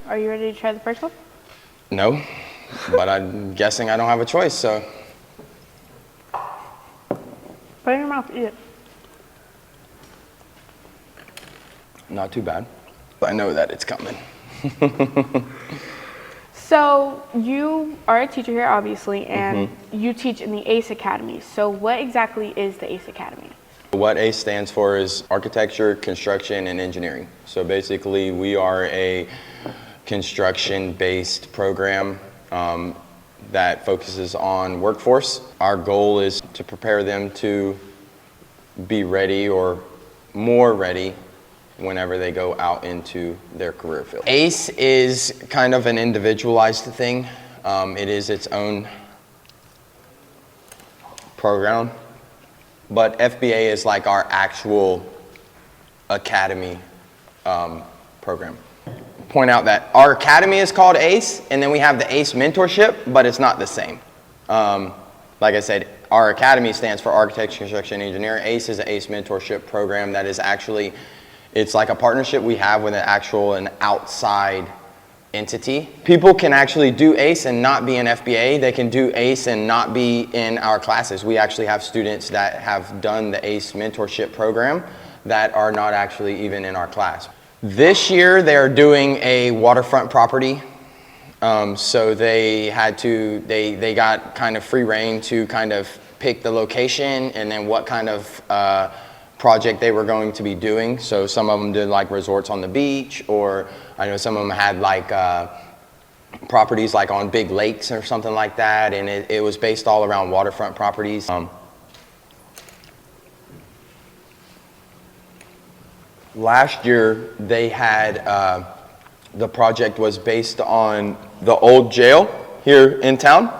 Are you ready to try the first one? No, but I'm guessing I don't have a choice, so. Put it in your mouth, eat it. Not too bad. I know that it's coming. So you are a teacher here, obviously, and you teach in the ACE Academy. So what exactly is the ACE Academy? What ACE stands for is Architecture, Construction, and Engineering. So basically, we are a construction-based program that focuses on workforce. Our goal is to prepare them to be ready or more ready whenever they go out into their career field. ACE is kind of an individualized thing. It is its own program, but FBA is like our actual academy program. Point out that our academy is called ACE, and then we have the ACE mentorship, but it's not the same. Like I said, our academy stands for Architecture, Construction, and Engineering. ACE is an ACE mentorship program that is actually, it's like a partnership we have with an outside entity. People can actually do ACE and not be in FBA. They can do ACE and not be in our classes. We actually have students that have done the ACE mentorship program that are not actually even in our class. This year they're doing a waterfront property. So they got kind of free reign to kind of pick the location and then what kind of project they were going to be doing. So some of them did like resorts on the beach, or I know some of them had like properties like on big lakes or something like that, and it was based all around waterfront properties. Last year they had, the project was based on the old jail here in town.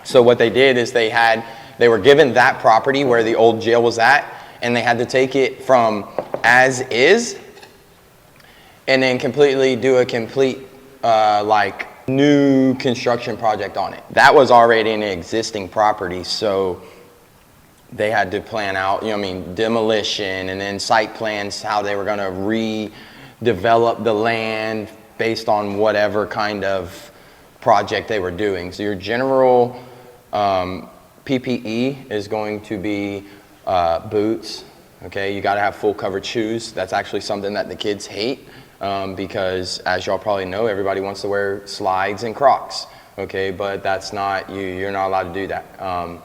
So what they did is they were given that property where the old jail was at, and they had to take it from as is and then do a complete like new construction project on it. That was already an existing property, so they had to plan out, demolition and then site plans, how they were going to redevelop the land based on whatever kind of project they were doing. So your general PPE is going to be boots. Okay, you got to have full covered shoes. That's actually something that the kids hate because, as y'all probably know, everybody wants to wear slides and Crocs. Okay, but that's not you're not allowed to do that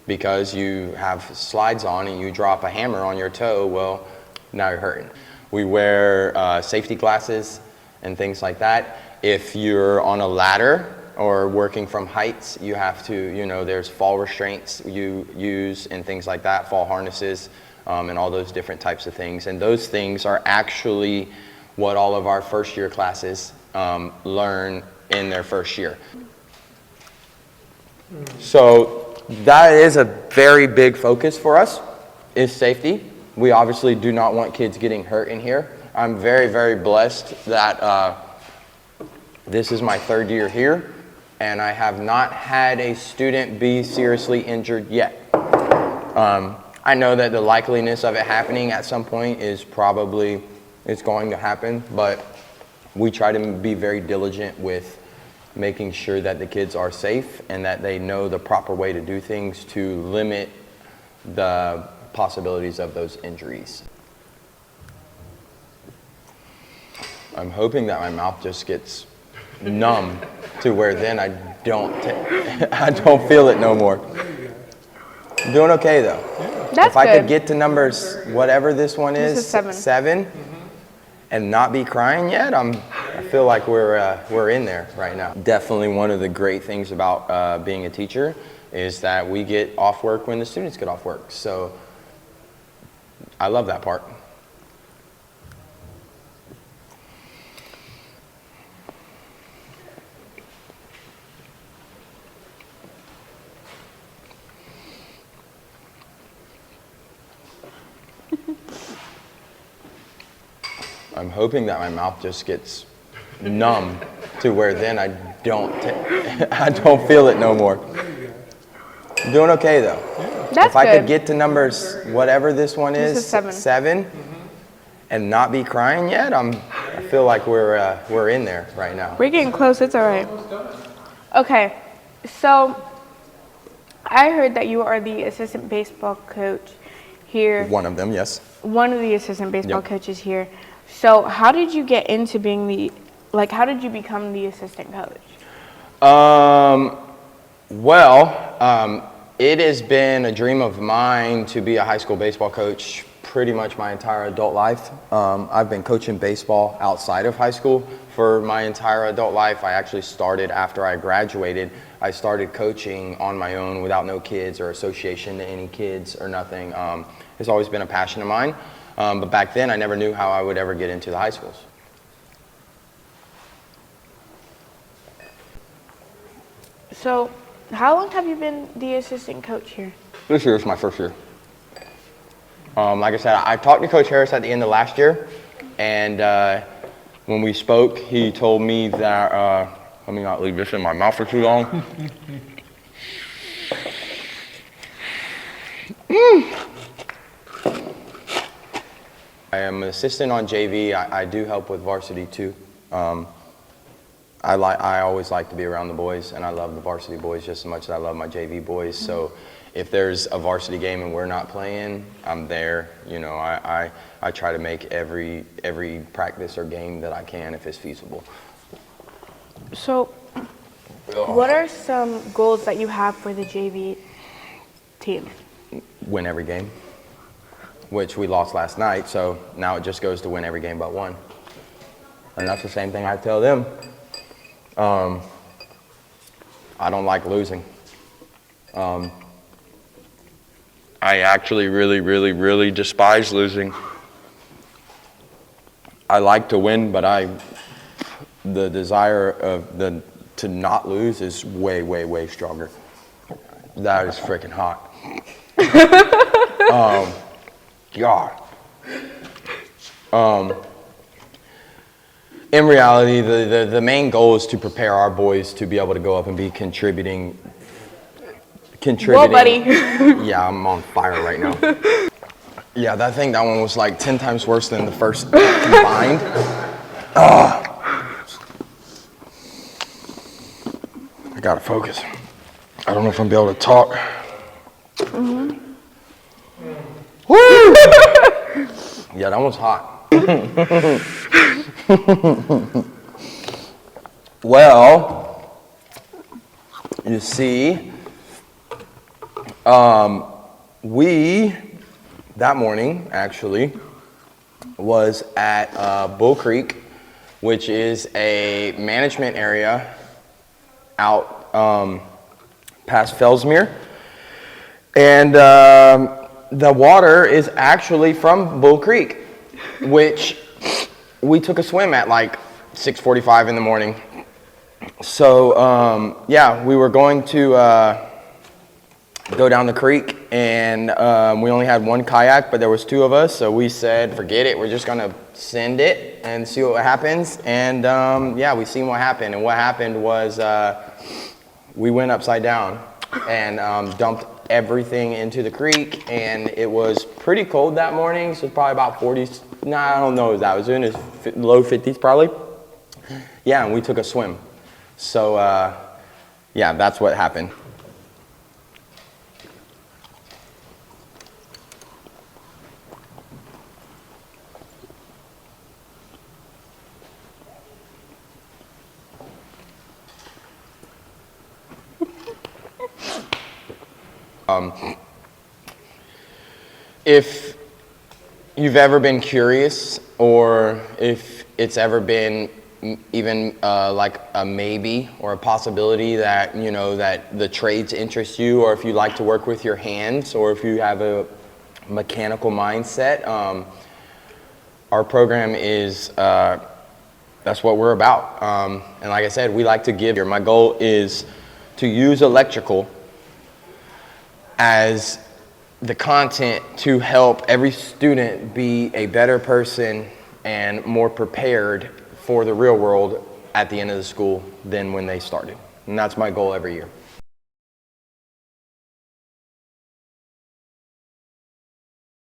because you have slides on and you drop a hammer on your toe. Well, now you're hurting. We wear safety glasses and things like that. If you're on a ladder or working from heights, you have to, there's fall restraints you use and things like that, fall harnesses, and all those different types of things. And those things are actually what all of our first year classes learn in their first year. So that is a very big focus for us, is safety. We obviously do not want kids getting hurt in here. I'm very, very blessed that this is my third year here, and I have not had a student be seriously injured yet. I know that the likeliness of it happening at some point is going to happen, but we try to be very diligent with making sure that the kids are safe and that they know the proper way to do things to limit the possibilities of those injuries. I'm hoping that my mouth just gets numb to where then I don't feel it no more. I'm doing okay though. That's if I good. could get to numbers, whatever this one is, seven, and not be crying yet, I feel like we're in there right now. Definitely one of the great things about being a teacher is that we get off work when the students get off work. So I love that part. I'm hoping that my mouth just gets numb to where then I don't feel it no more. I'm doing okay though. That's if I good. could get to numbers, whatever this one is, seven, and not be crying yet, I I feel like we're in there right now. We're getting close. It's all right. Okay, so I heard that you are the assistant baseball coach here. One of them, yes. One of the assistant baseball Yep. coaches here. So how did you get into being how did you become the assistant coach? It has been a dream of mine to be a high school baseball coach pretty much my entire adult life. I've been coaching baseball outside of high school for my entire adult life. I actually started after I graduated. I started coaching on my own without no kids or association to any kids or nothing. It's always been a passion of mine. But back then, I never knew how I would ever get into the high schools. So how long have you been the assistant coach here? This year is my first year. Like I said, I talked to Coach Harris at the end of last year, and when we spoke, he told me that, let me not leave this in my mouth for too long. I am an assistant on JV. I do help with varsity too. I always like to be around the boys, and I love the varsity boys just as much as I love my JV boys. So if there's a varsity game and we're not playing, I'm there. You know, I try to make every practice or game that I can if it's feasible. So what are some goals that you have for the JV team? Win every game, which we lost last night. So now it just goes to win every game but one. And that's the same thing I tell them. I don't like losing. I actually really despise losing. I like to win, but the desire of to not lose is way stronger. That is freaking hot. God. In reality, the main goal is to prepare our boys to be able to go up and be contributing. Whoa, buddy. Yeah, I'm on fire right now. Yeah, that one was like 10 times worse than the first combined. I gotta focus. I don't know if I'm gonna be able to talk. Mm-hmm. Woo! Yeah, that one's hot. Well, you see, we, that morning, actually, was at Bull Creek, which is a management area out past Fellsmere. And the water is actually from Bull Creek, which we took a swim at like 6:45 in the morning. So, yeah, we were going to go down the creek, and we only had one kayak, but there was two of us, so we said, forget it, we're just gonna send it and see what happens. And yeah, we seen what happened, and what happened was we went upside down and dumped everything into the creek, and it was pretty cold that morning, so probably about 40s, I don't know what that was, in his low 50s probably. Yeah, and we took a swim. So yeah, that's what happened. If you've ever been curious, or if it's ever been even like a maybe or a possibility that, you know, that the trades interest you, or if you like to work with your hands, or if you have a mechanical mindset, our program is, that's what we're about. And like I said, we like to give here. My goal is to use electrical as the content to help every student be a better person and more prepared for the real world at the end of the school than when they started. And that's my goal every year.